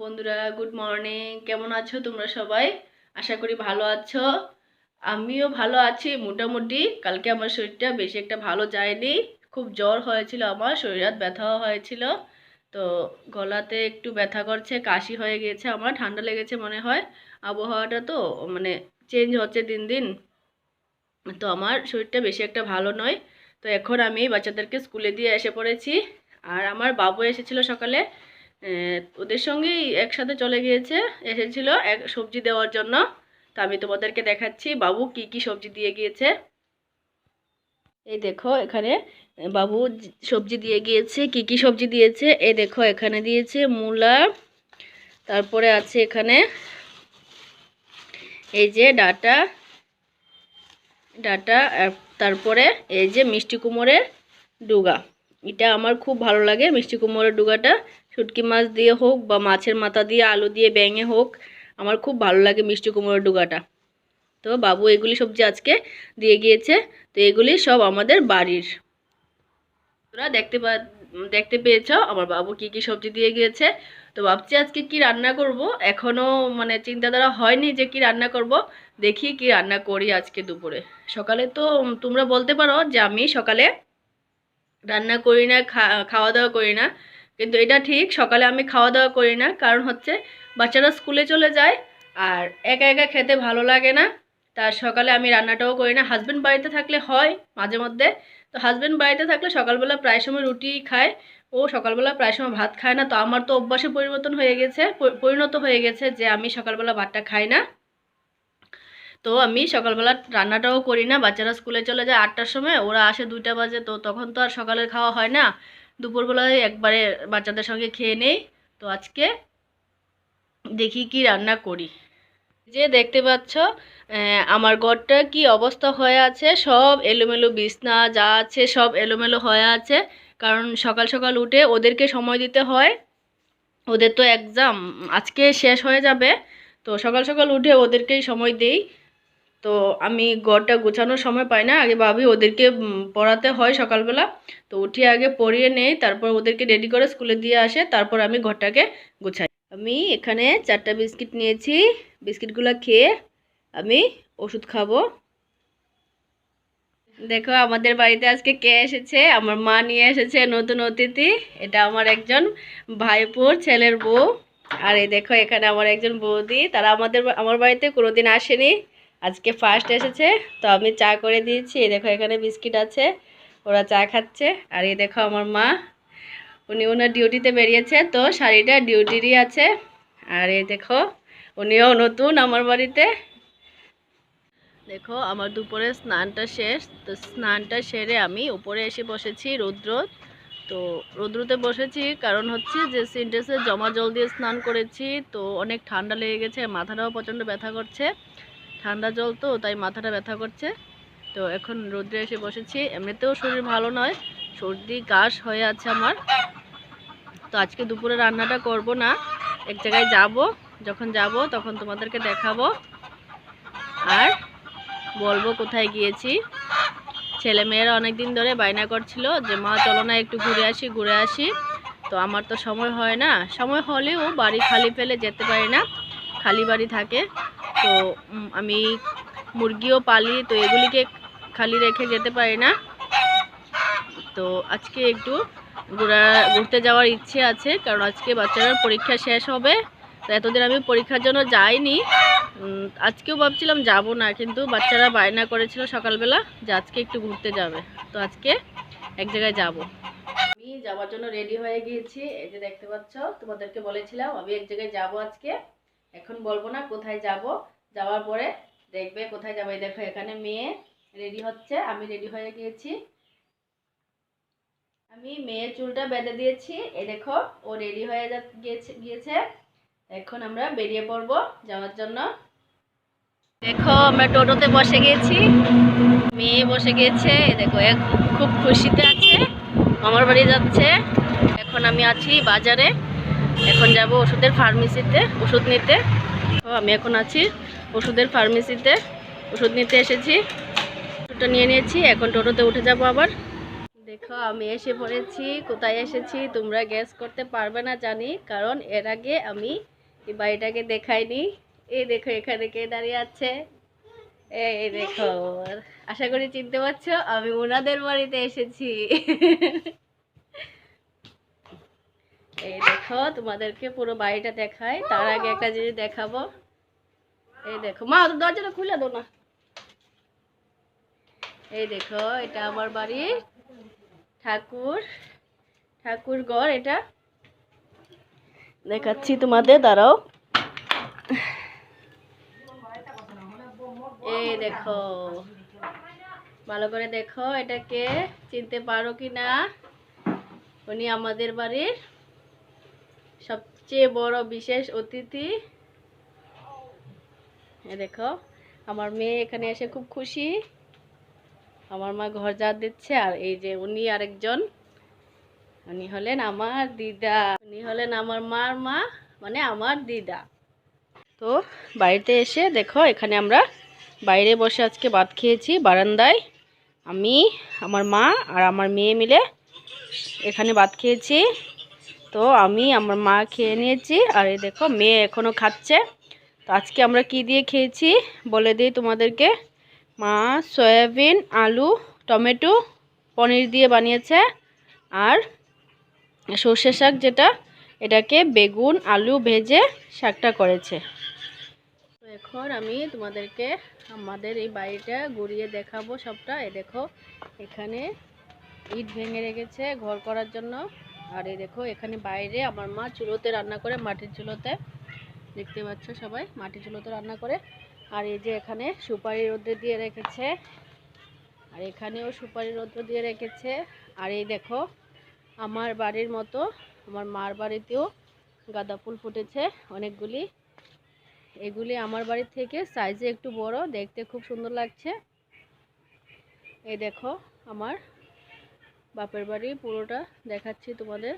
বন্ধুরা, good morning. কেমন আছো তোমরা সবাই? আশা করি ভালো আছো। আমিও ভালো আছি মোটামুটি। কালকে আমার শরীরটা বেশি একটা ভালো যায়নি। খুব জ্বর হয়েছিল, আমার শরীর হাত ব্যথাও হয়েছিল। তো গলাতে একটু ব্যথা করছে, কাশি হয়ে গেছে, আমার ঠান্ডা লেগেছে মনে হয়। আবহাওয়াটা তো মানে চেঞ্জ হচ্ছে দিন দিন। তো আমার শরীরটা বেশি একটা ভালো নয়। তো এখন আমি বাচ্চাদেরকে স্কুলে দিয়ে এসে পড়েছি। আর আমার বাবু এসেছিল সকালে, ওদের সঙ্গেই একসাথে চলে গিয়েছে। এসেছিল এক সবজি দেওয়ার জন্য। তো আমি তোমাদেরকে দেখাচ্ছি বাবু কি কি সবজি দিয়ে গিয়েছে। এই দেখো এখানে বাবু সবজি দিয়ে গিয়েছে। কি কি সবজি দিয়েছে এই দেখো, এখানে দিয়েছে মূলা, তারপরে আছে এখানে এই যে ডাটা ডাটা, তারপরে এই যে মিষ্টি কুমড়ের ডুগা। এটা আমার খুব ভালো লাগে মিষ্টি কুমড়ের ডুগাটা। শুটকি মাছ দিয়ে হোক বা মাছের মাথা দিয়ে, আলু দিয়ে, ব্যাঙে হোক, আমার খুব ভালো লাগে মিষ্টি কুমড়ের ডুগাটা। তো বাবু এগুলি সবজি আজকে দিয়ে গিয়েছে। তো এগুলি সব আমাদের বাড়ির। তোরা দেখতে পেয়েছ আমার বাবু কি কি সবজি দিয়ে গিয়েছে। তো ভাবছি আজকে কি রান্না করব, এখনো মানে চিন্তাধারা হয়নি যে কি রান্না করব। দেখি কি রান্না করি আজকে দুপুরে। সকালে তো তোমরা বলতে পারো যে আমি সকালে রান্না করি না, খাওয়া দাওয়া করি না, কিন্তু এটা ঠিক, সকালে আমি খাওয়া দাওয়া করি না। কারণ হচ্ছে বাচ্চারা স্কুলে চলে যায় আর একা একা খেতে ভালো লাগে না। তার সকালে আমি রান্নাটাও করি না। হাজব্যান্ড বাড়িতে থাকলে হয় মাঝে মধ্যে। তো হাজব্যান্ড বাড়িতে থাকলে সকালবেলা প্রায় সময় রুটি খায়, ও সকালবেলা প্রায় সময় ভাত খায় না। তো আমার তো অভ্যাসে পরিণত হয়ে গেছে যে আমি সকালবেলা ভাতটা খাই না। তো আমি সকালবেলা রান্নাটাও করি না। বাচ্চারা স্কুলে চলে যায় 8টার সময়, ওরা আসে 2টা বাজে। তো তখন তো আর সকালের খাওয়া হয় না, দুপুরবেলায় একবারে বাচ্চাদের সঙ্গে খেয়ে নেই। তো আজকে দেখি কি রান্না করি। যে দেখতে পাচ্ছ আমার ঘরটা কি অবস্থা হয়ে আছে, সব এলোমেলো, বিছনা যা আছে সব এলোমেলো হয়ে আছে। কারণ সকাল সকাল উঠে ওদেরকে সময় দিতে হয়। ওদের তো এক্সাম আজকে শেষ হয়ে যাবে। তো সকাল সকাল উঠে ওদেরকেই সময় দেই। তো আমি ঘরটা গোছানোর সময় পাই না। আগে ভাবি ওদেরকে পড়াতে হয় সকালবেলা, তো উঠে আগে পড়িয়ে নেই, তারপর ওদেরকে রেডি করে স্কুলে দিয়ে আসে, তারপর আমি ঘরটাকে গোছাই। আমি এখানে 4টা বিস্কিট নিয়েছি। বিস্কিটগুলো খেয়ে আমি ওষুধ খাবো। দেখো আমাদের বাড়িতে আজকে কে এসেছে, আমার মা নিয়ে এসেছে নতুন অতিথি। এটা আমার একজন ভাইপোর ছেলের বউ। আর এই দেখো এখানে আমার একজন বৌদি, তারা আমার বাড়িতে কোনোদিন আসেনি, আজকে ফার্স্ট এসেছে। তো আমি চা করে দিয়েছি। এই দেখো এখানে বিস্কিট আছে, ওরা চা খাচ্ছে। আর এই দেখো আমার মা, উনি ওনার ডিউটিতে বেরিয়েছে, তো শাড়িটা ডিউটিরই আছে। আর এই দেখো উনিও নতুন আমার বাড়িতে। দেখো আমার দুপুরে স্নানটা শেষ। তো স্নানটা সেরে আমি উপরে এসে বসেছি রৌদ্র। তো রৌদ্রতে বসেছি কারণ হচ্ছে যে সিনটেক্সে জমা জল দিয়ে স্নান করেছি, তো অনেক ঠান্ডা লেগে গেছে, মাথাটাও প্রচণ্ড ব্যথা করছে। ঠান্ডা জল তো তাই মাথাটা ব্যথা করছে। তো এখন রৌদ্রে এসে বসেছি। এমনিতেও শরীর ভালো নয়, সর্দি কাশ হয়ে আছে আমার। তো আজকে দুপুরে রান্নাটা করব না, এক জায়গায় যাব। যখন যাব তখন তোমাদেরকে দেখাবো আর বলবো কোথায় গিয়েছি। ছেলেমেয়েরা অনেক দিন ধরে বায়না করছিল যে মা চলো না একটু ঘুরে আসি। তো আমার তো সময় হয় না, সময় হলেও বাড়ি খালি ফেলে যেতে পারি না, খালি বাড়ি থাকে। তো আমি মুরগিও পালি, তো এগুলিকে খালি রেখে যেতে পারি না। তো আজকে একটু ঘুরতে যাওয়ার ইচ্ছে আছে, কারণ আজকে বাচ্চারা পরীক্ষা শেষ হবে। তো এতদিন আমি পরীক্ষার জন্য যাইনি। আজকেও ভাবছিলাম যাব না, কিন্তু বাচ্চারা বায়না করেছিল সকালবেলা যে আজকে একটু ঘুরতে যাবে। তো আজকে এক জায়গায় যাব। আমি যাওয়ার জন্য রেডি হয়ে গিয়েছি। এই যে দেখতে পাচ্ছ, তোমাদেরকে বলেছিলাম আমি এক জায়গায় যাব আজকে। এখন বলবো না কোথায় যাব, যাওয়ার পরে দেখবে কোথায় যাবো। এই দেখো এখানে মেয়ে রেডি হচ্ছে, আমি রেডি হয়ে গিয়েছি। আমি মেয়ের চুলটা বেঁধে দিয়েছি। এই দেখো ও রেডি হয়ে গিয়েছে। এখন আমরা বেরিয়ে পড়বো যাওয়ার জন্য। দেখো আমরা টোটোতে বসে গেছি, মেয়ে বসে গেছে। দেখো খুব খুশিতে আছে, মামার বাড়ি যাচ্ছে। এখন আমি আছি বাজারে, এখন যাব ওষুধের ফার্মেসিতে ওষুধ নিতে। তো আমি এখন আছি ওষুধের ফার্মেসিতে, ওষুধ নিতে এসেছি। ওষুধটা নিয়ে নিয়েছি, এখন টোটোতে উঠে যাব আবার। দেখো আমি এসে পড়েছি। কোথায় এসেছি তোমরা গেস করতে পারবে না জানি, কারণ এর আগে আমি এই বাড়িটাকে দেখাইনি। এই দেখো এখানে কে দাঁড়িয়ে আছে, এই দেখো। আশা করি চিনতে পারছো, আমি ওনাদের বাড়িতে এসেছি। এই দেখো তোমাদেরকে পুরো বাড়িটা দেখাই, তার আগে একটা জিনিস দেখাবো। এই দেখো, মা দরজাটা খুলে দাও না। এই দেখো এটা আমার বাড়ির ঠাকুর ঘর। এটা দেখাচ্ছি তোমাদের, দাঁড়াও। এই দেখো, ভালো করে দেখো, এটাকে চিনতে পারো কি না। উনি আমাদের বাড়ির সবচেয়ে বড় বিশেষ অতিথি। এই দেখো আমার মেয়ে এখানে এসে খুব খুশি। আমার মা ঘর ঝাড় দিচ্ছে। আর এই যে উনি আরেকজন, উনি হলেন আমার দিদা। উনি হলেন আমার মার মা, মানে আমার দিদা। তো বাড়িতে এসে দেখো, এখানে আমরা বাইরে বসে আজকে ভাত খেয়েছি বারান্দায়। আমি, আমার মা আর আমার মেয়ে মিলে এখানে ভাত খেয়েছি। তো আমি আমার মা খেয়ে নিয়েছি, আর এই দেখো মেয়ে এখনও খাচ্ছে। তো আজকে আমরা কি দিয়ে খেয়েছি বলে দিই তোমাদেরকে। মা সয়াবিন, আলু, টমেটো, পনির দিয়ে বানিয়েছে। আর সর্ষে শাক, যেটা এটাকে বেগুন আলু ভেজে শাকটা করেছে। তো এখন আমি তোমাদেরকে আমাদের এই বাড়িটা ঘুরিয়ে দেখাবো সবটা। এই দেখো এখানে ইট ভেঙে রেখেছে ঘর করার জন্য। আর এই দেখো এখানে বাইরে আমার মা চুলোতে রান্না করে, মাটির চুলোতে, দেখতে পাচ্ছ সবাই, মাটির চুলোতে রান্না করে। আর এই যে এখানে সুপারি রোদ্রে দিয়ে রেখেছে, আর এখানেও সুপারি রোদ্র দিয়ে রেখেছে। আর এই দেখো আমার বাড়ির মতো আমার মার বাড়িতেও গাঁদা ফুল ফুটেছে অনেকগুলি। এগুলি আমার বাড়ির থেকে সাইজে একটু বড়, দেখতে খুব সুন্দর লাগছে। এই দেখো আমার বাপের বাড়ি পুরোটা দেখাচ্ছি তোমাদের।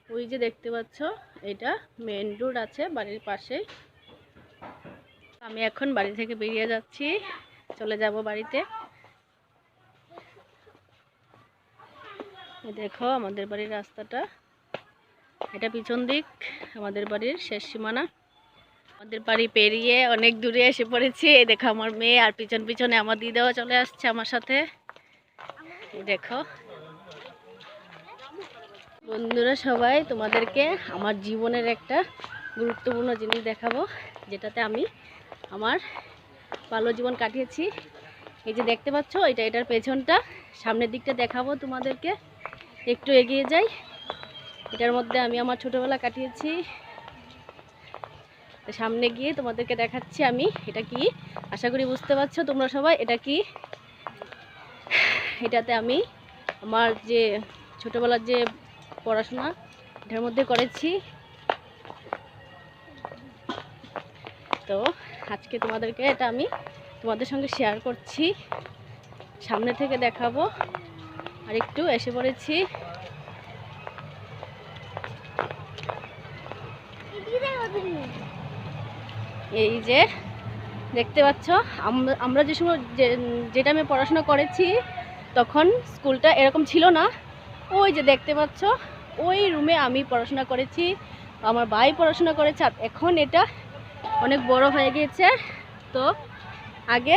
ওই যে দেখতে পাচ্ছ, এটা মেন রোড আছে বাড়ির পাশেই। আমি এখন বাড়ি থেকে বেরিয়ে যাচ্ছি, চলে যাব বাড়িতে। দেখো আমাদের বাড়ির রাস্তাটা, এটা পিছন দিক আমাদের বাড়ির শেষ সীমানা। আমাদের বাড়ি পেরিয়ে অনেক দূরে এসে পড়েছি। এই দেখো আমার মেয়ে, আর পিছন পিছনে আমার দিদাও চলে আসছে আমার সাথে। এই দেখো বন্ধুরা সবাই, তোমাদেরকে আমার জীবনের একটা গুরুত্বপূর্ণ জিনিস দেখাবো, যেটাতে আমি আমার বাল্য জীবন কাটিয়েছি। এই যে দেখতে পাচ্ছ, এটার পেছনটা, সামনের দিকটা দেখাবো তোমাদেরকে। একটু এগিয়ে যাই, এটার মধ্যে আমি আমার ছোটোবেলা কাটিয়েছি। সামনে গিয়ে তোমাদেরকে দেখাচ্ছি আমি এটা কি। আশা করি বুঝতে পারছো তোমরা সবাই এটা কি। এটাতে আমি আমার যে ছোটোবেলার যে পড়াশোনা এটার মধ্যে করেছি। তো আজকে তোমাদেরকে এটা আমি তোমাদের সঙ্গে শেয়ার করছি, সামনে থেকে দেখাবো। আর একটু এসে পড়েছি। এই যে দেখতে পাচ্ছ, আমরা যে সময় যেটা আমি পড়াশোনা করেছি তখন স্কুলটা এরকম ছিল না। ওই যে দেখতে পাচ্ছ, ওই রুমে আমি পড়াশোনা করেছি, আমার ভাই পড়াশোনা করেছে। আর এখন এটা অনেক বড় হয়ে গিয়েছে। তো আগে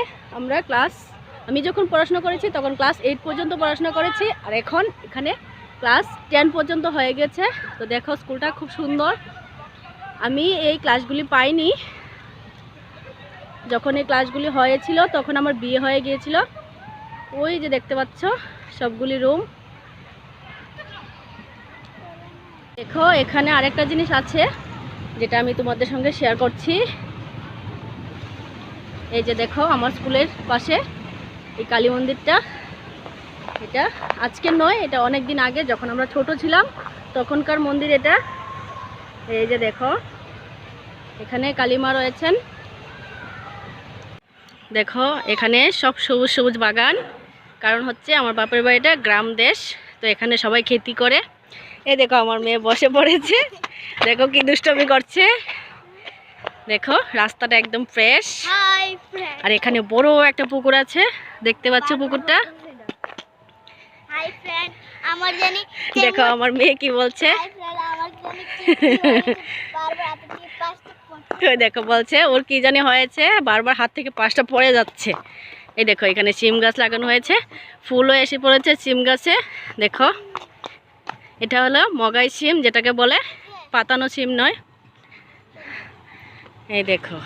আমি যখন পড়াশোনা করেছি তখন ক্লাস 8 পর্যন্ত পড়াশোনা করেছি, আর এখন এখানে ক্লাস 10 পর্যন্ত হয়ে গেছে। তো দেখো স্কুলটা খুব সুন্দর। আমি এই ক্লাসগুলি পাইনি, যখন এই ক্লাসগুলি হয়েছিল তখন আমার বিয়ে হয়ে গিয়েছিল। ওই যে দেখতে পাচ্ছ সবগুলি রুম। দেখো এখানে আরেকটা জিনিস আছে যেটা আমি তোমাদের সঙ্গে শেয়ার করছি। এই যে দেখো আমার স্কুলের পাশে এই কালী মন্দিরটা, এটা আজকের নয়, এটা অনেক দিন আগে যখন আমরা ছোট ছিলাম তখনকার মন্দির এটা। এই যে দেখো এখানে কালীমা রয়েছেন। দেখো এখানে সব সবুজ সবুজ বাগান, কারণ হচ্ছে আমার বাপের বাড়িটা গ্রাম দেশ, তো এখানে সবাই খেতি করে। এই দেখো আমার মেয়ে বসে পড়েছে, দেখো কি দুষ্টমি করছে। দেখো রাস্তাটা একদম ফ্রেশ। আর এখানে বড় একটা পুকুর আছে, দেখতে পাচ্ছ পুকুরটা। দেখো আমার মেয়ে কি বলছে। দেখো বলছে ওর কি জানি হয়েছে, বারবার হাত থেকে পাঁচটা পড়ে যাচ্ছে। এই দেখো এখানে সিম গাছ লাগানো হয়েছে, ফুলও এসে পড়েছে সিম গাছে। দেখো এটা হলো মগাই সিম, যেটাকে বলে পাতানো সিম নয়। এই দেখো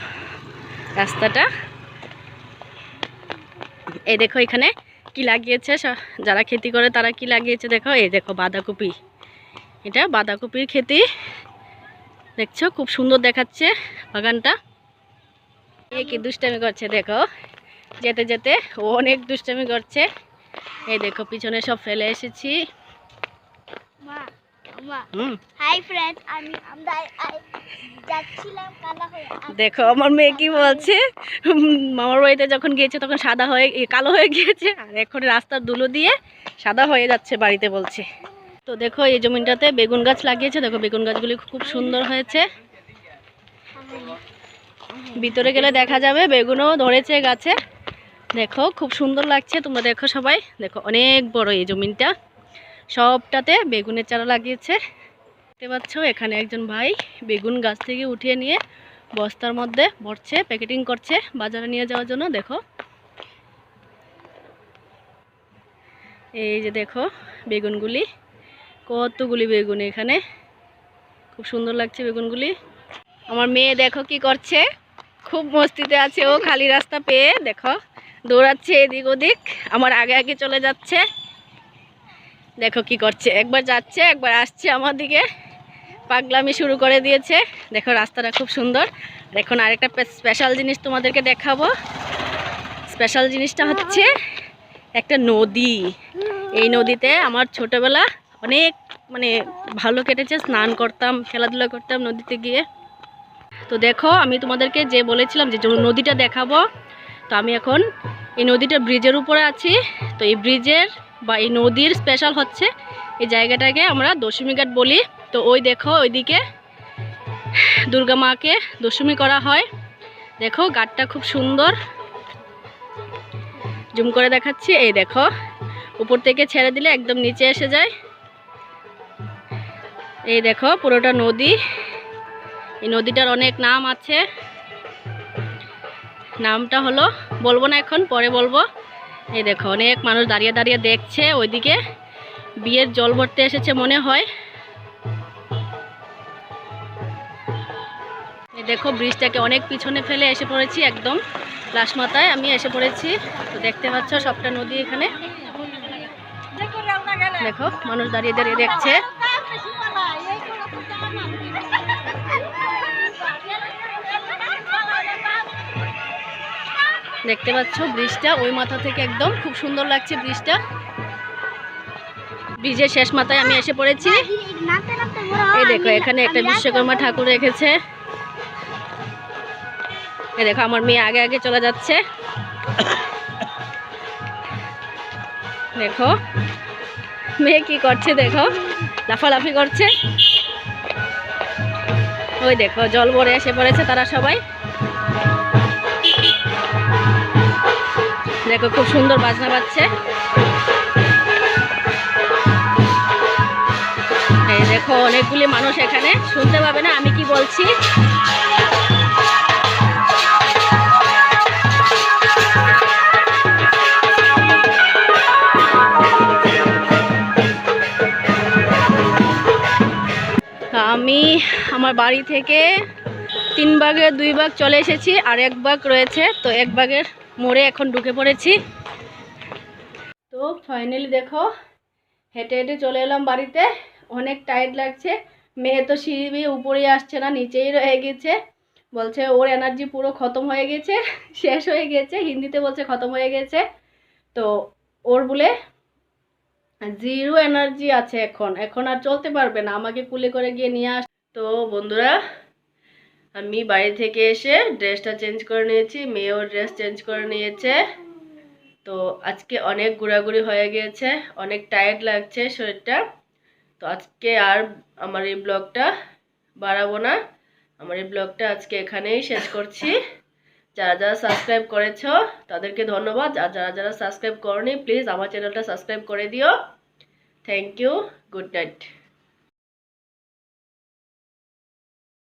রাস্তাটা, এই দেখো এখানে কি লাগিয়েছে, যারা খেতি করে তারা কি লাগিয়েছে দেখো। এই দেখো বাঁধাকপি, এটা বাঁধাকপির খেতি, দেখছো খুব সুন্দর দেখাচ্ছে বাগানটা। এ কি দুষ্টামি করছে দেখো, যেতে যেতে ও অনেক দুষ্টামি করছে। এই দেখো পিছনে সব ফেলে এসেছি। দেখো আমার মেয়ে কি বলছে, মামার বাড়িতে যখন গিয়েছে তখন সাদা হয়ে কালো হয়ে গিয়েছে, আর এখন রাস্তার ধুলো দিয়ে সাদা হয়ে যাচ্ছে বাড়িতে বলছে। তো দেখো এই জমিটাতে বেগুন গাছ লাগিয়েছে, দেখো বেগুন গাছগুলি খুব সুন্দর হয়েছে। ভিতরে গেলে দেখা যাবে বেগুনও ধরেছে গাছে। দেখো খুব সুন্দর লাগছে, তোমরা দেখো সবাই। দেখো অনেক বড় এই জমিটা, সবটাতে বেগুনের চারা লাগিয়েছে। দেখতে পাচ্ছ এখানে একজন ভাই বেগুন গাছ থেকে উঠিয়ে নিয়ে বস্তার মধ্যে ভরছে, প্যাকেটিং করছে বাজারে নিয়ে যাওয়ার জন্য। দেখো এই যে দেখো বেগুনগুলি, কতগুলি বেগুন এখানে, খুব সুন্দর লাগছে বেগুনগুলি। আমার মেয়ে দেখো কি করছে, খুব মস্তিতে আছে ও, খালি রাস্তা পেয়ে দেখো দৌড়াচ্ছে এদিক ওদিক, আমার আগে আগে চলে যাচ্ছে। দেখো কি করছে, একবার যাচ্ছে একবার আসছে আমার দিকে, পাগলামি শুরু করে দিয়েছে। দেখো রাস্তাটা খুব সুন্দর। এখন আরেকটা স্পেশাল জিনিস তোমাদেরকে দেখাবো। স্পেশাল জিনিসটা হচ্ছে একটা নদী। এই নদীতে আমার ছোটবেলা অনেক ভালো কেটেছে, স্নান করতাম, খেলাধুলা করতাম নদীতে গিয়ে। তো দেখো আমি তোমাদেরকে যে বলেছিলাম যে নদীটা দেখাবো, তো আমি এখন এই নদীটা ব্রিজের উপরে আছি। তো এই ব্রিজের বা এই নদীর স্পেশাল হচ্ছে এই জায়গাটাকে আমরা দশমী ঘাট বলি। তো ওই দেখো ওইদিকে দুর্গা মাকে দশমী করা হয়। দেখো ঘাটটা খুব সুন্দর, জুম করে দেখাচ্ছি। এই দেখো উপর থেকে ছেড়ে দিলে একদম নিচে এসে যায়। এই দেখো পুরোটা নদী। এই নদীটার অনেক নাম আছে, নামটা হলো বলবো না এখন, পরে বলবো। এই দেখো অনেক মানুষ দাঁড়িয়ে দাঁড়িয়ে দেখছে, ওইদিকে বিয়ের জল ভরতে এসেছে মনে হয়। এই দেখো ব্রিজটাকে অনেক পিছনে ফেলে এসে পড়েছি, একদম লাশ মাথায় আমি এসে পড়েছি। তো দেখতে পাচ্ছ সবটা নদী এখানে। দেখো মানুষ দাঁড়িয়ে দাঁড়িয়ে দেখছে। দেখতে পাচ্ছ ব্রিজটা ওই মাথা থেকে একদম খুব সুন্দর লাগছে ব্রিজটা। ব্রিজের শেষ মাথায় আমি এসে পড়েছি। এই দেখো এখানে একটা বিশ্বকর্মা ঠাকুর রেখেছে। এই দেখো আমার মেয়ে আগে আগে চলে যাচ্ছে। দেখো মেয়ে কি করছে, দেখো লাফালাফি করছে। ওই দেখো জল ভরে এসে পড়েছে তারা সবাই। দেখো খুব সুন্দর বাজনা বাজছে। এই দেখো অনেকগুলি মানুষ এখানে, শুনতে পাবে না আমি কি বলছি। আমি আমার বাড়ি থেকে 3 ভাগের 2 ভাগ চলে এসেছি, আর 1 ভাগ রয়েছে। তো 1 ভাগের মোড়ে এখন ঢুকে পড়েছি। তো ফাইনালি দেখো হেঁটে হেঁটে চলে এলাম বাড়িতে। অনেক টায়ার্ড লাগছে। মেয়ে তো সিঁড়ি উপরেই আসছে না, নিচেই রয়ে গেছে। বলছে ওর এনার্জি পুরো খতম হয়ে গেছে, শেষ হয়ে গেছে, হিন্দিতে বলছে খতম হয়ে গেছে। তো ওর বলে 0 এনার্জি আছে, এখন আর চলতে পারবে না, আমাকে কুলে করে গিয়ে নিয়ে আস। তো বন্ধুরা আমি বাড়ি থেকে এসে ড্রেসটা চেঞ্জ করে নিয়েছি, মেয়েও ড্রেস চেঞ্জ করে নিয়েছে। তো আজকে অনেক ঘোরাঘুরি হয়ে গিয়েছে, অনেক টায়ার্ড লাগছে শরীরটা। তো আজকে আর আমার এই ব্লগটা বাড়াবো না, আমার এই ব্লগটা আজকে এখানেই শেষ করছি। যারা যারা সাবস্ক্রাইব করেছো তাদেরকে ধন্যবাদ, আর যারা যারা সাবস্ক্রাইব করনি প্লিজ আমার চ্যানেলটা সাবস্ক্রাইব করে দিও। Thank you, good night.